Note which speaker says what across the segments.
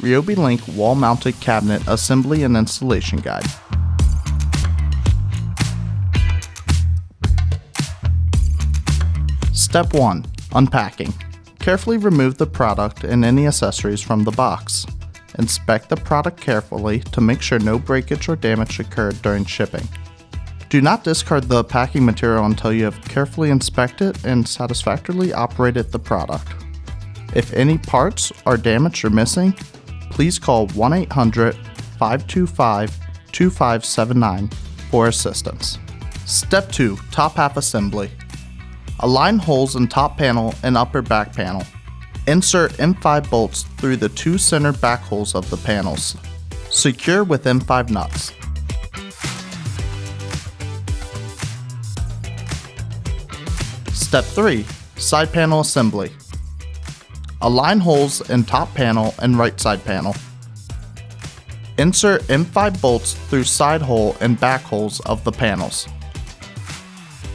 Speaker 1: RYOBI Link Wall-Mounted Cabinet Assembly and Installation Guide. Step 1. Unpacking. Carefully remove the product and any accessories from the box. Inspect the product carefully to make sure no breakage or damage occurred during shipping. Do not discard the packing material until you have carefully inspected and satisfactorily operated the product. If any parts are damaged or missing, please call 1-800-525-2579 for assistance. Step 2. Top half assembly. Align holes in top panel and upper back panel. Insert M5 bolts through the two center back holes of the panels. Secure with M5 nuts. Step 3. Side panel assembly. Align holes in top panel and right side panel. Insert M5 bolts through side hole and back holes of the panels.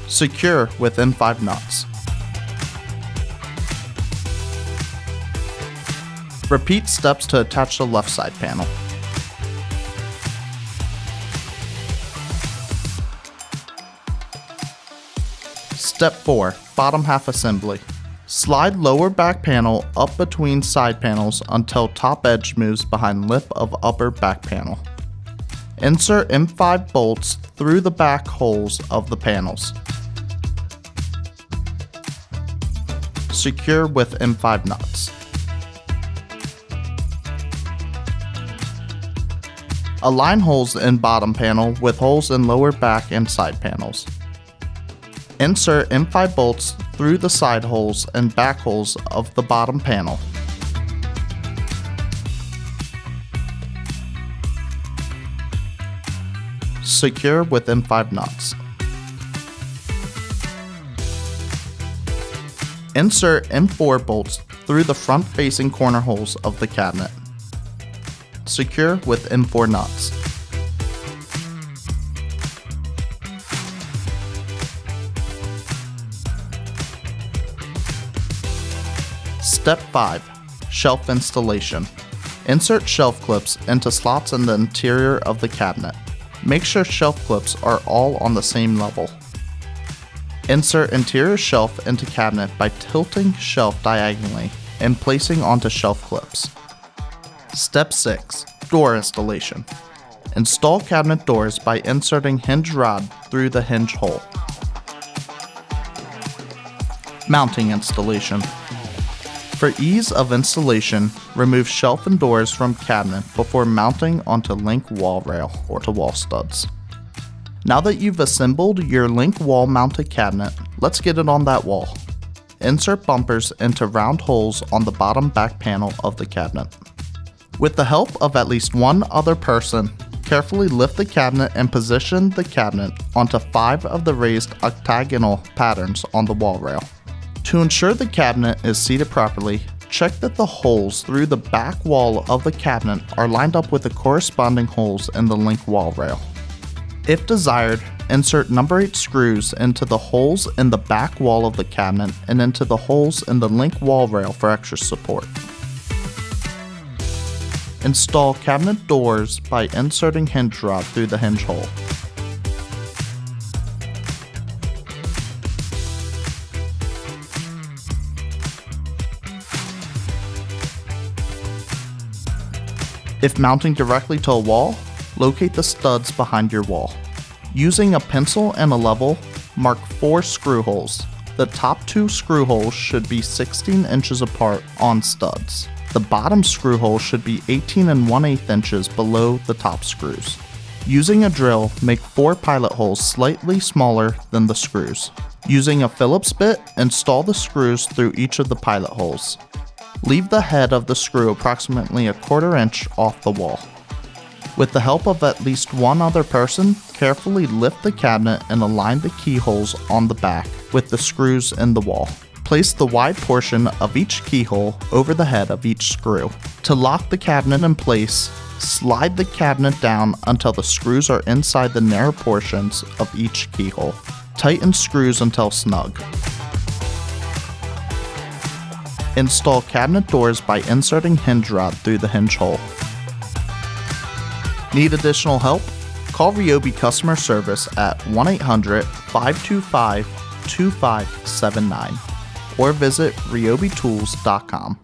Speaker 1: Secure with M5 nuts. Repeat steps to attach the left side panel. Step 4. Bottom half assembly. Slide lower back panel up between side panels until top edge moves behind lip of upper back panel. Insert M5 bolts through the back holes of the panels. Secure with M5 nuts. Align holes in bottom panel with holes in lower back and side panels. Insert M5 bolts through the side holes and back holes of the bottom panel. Secure with M5 nuts. Insert M4 bolts through the front-facing corner holes of the cabinet. Secure with M4 nuts. Step 5. Shelf installation. Insert shelf clips into slots in the interior of the cabinet. Make sure shelf clips are all on the same level. Insert interior shelf into cabinet by tilting shelf diagonally and placing onto shelf clips. Step 6. Door installation. Install cabinet doors by inserting hinge rod through the hinge hole. Mounting installation. For ease of installation, remove shelf and doors from cabinet before mounting onto link wall rail or to wall studs. Now that you've assembled your link wall mounted cabinet, let's get it on that wall. Insert bumpers into round holes on the bottom back panel of the cabinet. With the help of at least one other person, carefully lift the cabinet and position the cabinet onto 5 of the raised octagonal patterns on the wall rail. To ensure the cabinet is seated properly, check that the holes through the back wall of the cabinet are lined up with the corresponding holes in the link wall rail. If desired, insert number 8 screws into the holes in the back wall of the cabinet and into the holes in the link wall rail for extra support. Install cabinet doors by inserting hinge rod through the hinge hole. If mounting directly to a wall, locate the studs behind your wall. Using a pencil and a level, mark 4 screw holes. The top 2 screw holes should be 16 inches apart on studs. The bottom screw hole should be 18 1/8 inches below the top screws. Using a drill, make 4 pilot holes slightly smaller than the screws. Using a Phillips bit, install the screws through each of the pilot holes. Leave the head of the screw approximately 1/4 inch off the wall. With the help of at least one other person, carefully lift the cabinet and align the keyholes on the back with the screws in the wall. Place the wide portion of each keyhole over the head of each screw. To lock the cabinet in place, slide the cabinet down until the screws are inside the narrow portions of each keyhole. Tighten screws until snug. Install cabinet doors by inserting hinge rod through the hinge hole. Need additional help? Call RYOBI customer service at 1-800-525-2579 or visit ryobitools.com.